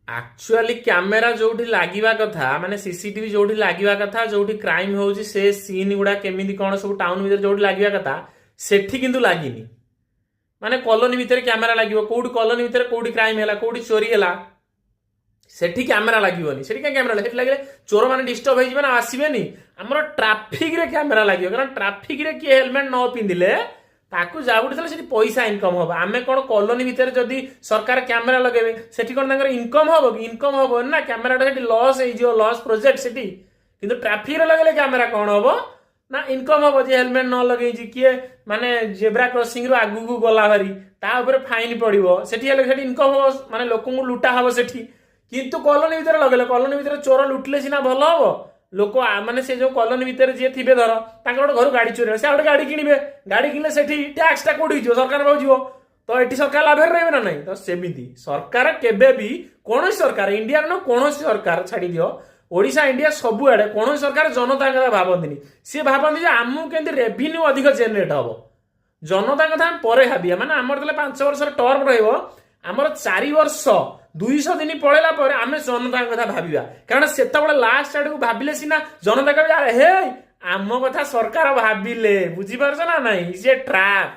Actually camera ଯୋଉଠି ଲାଗିବା କଥା ମାନେ ସିସିଟିଭି ଯୋଉଠି ଲାଗିବା କଥା ଯୋଉଠି କ୍ରାଇମ ହଉଛି ସେ ସିନ୍ ଗୁଡା କେମିତି କଣ ସବୁ ଟାଉନ ଭିତରେ ଯୋଉଠି ଲାଗିବା କଥା ସେଠି କିନ୍ତୁ ଲାଗିନି। ମାନେ କଲୋନୀ ଭିତରେ କ୍ୟାମେରା ଲାଗିବ, କୋଉଠି କଲୋନୀ ଭିତରେ କୋଉଠି କ୍ରାଇମ ହେଲା କୋଉଠି ଚୋରି ହେଲା ସେଠି କ୍ୟାମେରା ଲାଗିବନି। ସେଠି କାହିଁ କ୍ୟାମେରା ସେଠି ଲାଗିଲେ ଚୋର ମାନେ ଡିଷ୍ଟର୍ବ ହେଇଯିବେ ନା, ଆସିବେନି। ଆମର ଟ୍ରାଫିକ ରେ କ୍ୟାମେରା ଲାଗିବ, କାରଣ ଟ୍ରାଫିକ ରେ କିଏ ହେଲମେଟ ନ ପିନ୍ଧିଲେ ତାକୁ ଯାଉଥିଲେ ସେଠି ପଇସା ଇନକମ ହବ। ଆମେ କଣ କଲୋନୀ ଭିତରେ ଯଦି ସରକାର କ୍ୟାମେରା ଲଗେଇବେ ସେଠି କଣ ତାଙ୍କର ଇନକମ ହବ କି? ଇନକମ ହବନି ନା, କ୍ୟାମେରାଟା ସେଠି ଲସ୍ ହେଇଯିବ, ଲସ୍ ପ୍ରୋଜେକ୍ଟ ସେଠି। କିନ୍ତୁ ଟ୍ରାଫିକରେ ଲଗେଇଲେ କ୍ୟାମେରା କଣ ହବ ନା ଇନକମ ହବ। ଯେ ହେଲମେଟ ନ ଲଗେଇଛି କିଏ ମାନେ ଜେବ୍ରା କ୍ରସିଂ ରୁ ଆଗକୁ ଗଲା ଭାରି ତା ଉପରେ ଫାଇନ ପଡିବ, ସେଠି ହେଲେ ସେଠି ଇନକମ ହବ, ମାନେ ଲୋକଙ୍କୁ ଲୁଟା ହବ ସେଠି। କିନ୍ତୁ କଲୋନୀ ଭିତରେ ଲଗେଇଲେ କଲୋନୀ ଭିତରେ ଚୋର ଲୁଟିଲେ ସିନା ଭଲ ହବ। ଲୋକ ମାନେ ସେ ଯୋଉ କଲୋନୀ ଭିତରେ ଯିଏ ଥିବେ ଧର ତାଙ୍କର ଗୋଟେ ଘରୁ ଗାଡି ଚୋରି ହେଲା, ସେ ଗୋଟେ ଗାଡି କିଣିବେ। ଗାଡି କିଣିଲେ ସେଠି ଟ୍ୟାକ୍ସ ଟା କୋଉଠି ଯିବ? ସରକାର ପାଖକୁ ଯିବ। ତ ଏଠି ସରକାର ଲାଭରେ ରହିବେ ନା ନାହିଁ? ତ ସେମିତି ସରକାର କେବେ ବି କୌଣସି ସରକାର ଇଣ୍ଡିଆର ନ କୌଣସି ସରକାର ଛାଡି ଦିଅ, ଓଡିଶା ଇଣ୍ଡିଆ ସବୁଆଡେ କୌଣସି ସରକାର ଜନତାଙ୍କ କଥା ଭାବନ୍ତିନି। ସିଏ ଭାବନ୍ତି ଯେ ଆମକୁ କେମିତି ରେଭିନ୍ୟୁ ଅଧିକ ଜେନେରେଟ ହବ, ଜନତା କଥା ଆମେ ପରେ ଭାବିବା। ମାନେ ଆମର ଯେତେବେଳେ 5 ବର୍ଷର ଟର୍ମ ରହିବ, ଆମର 4 ବର୍ଷ 200 ଦିନ ପଳେଇଲା ପରେ ଆମେ ଜନତାଙ୍କ କଥା ଭାବିବା। କାରଣ ସେତେବେଳେ ଲାଷ୍ଟ ଆଡକୁ ଭାବିଲେ ସିନା ଜନତା କହିବେ ଆରେ ହେ ଆମ କଥା ସରକାର ଭାବିଲେ। ବୁଝିପାରୁଛ ନା ନାଇଁ? ସେ ଟ୍ରାପ୍।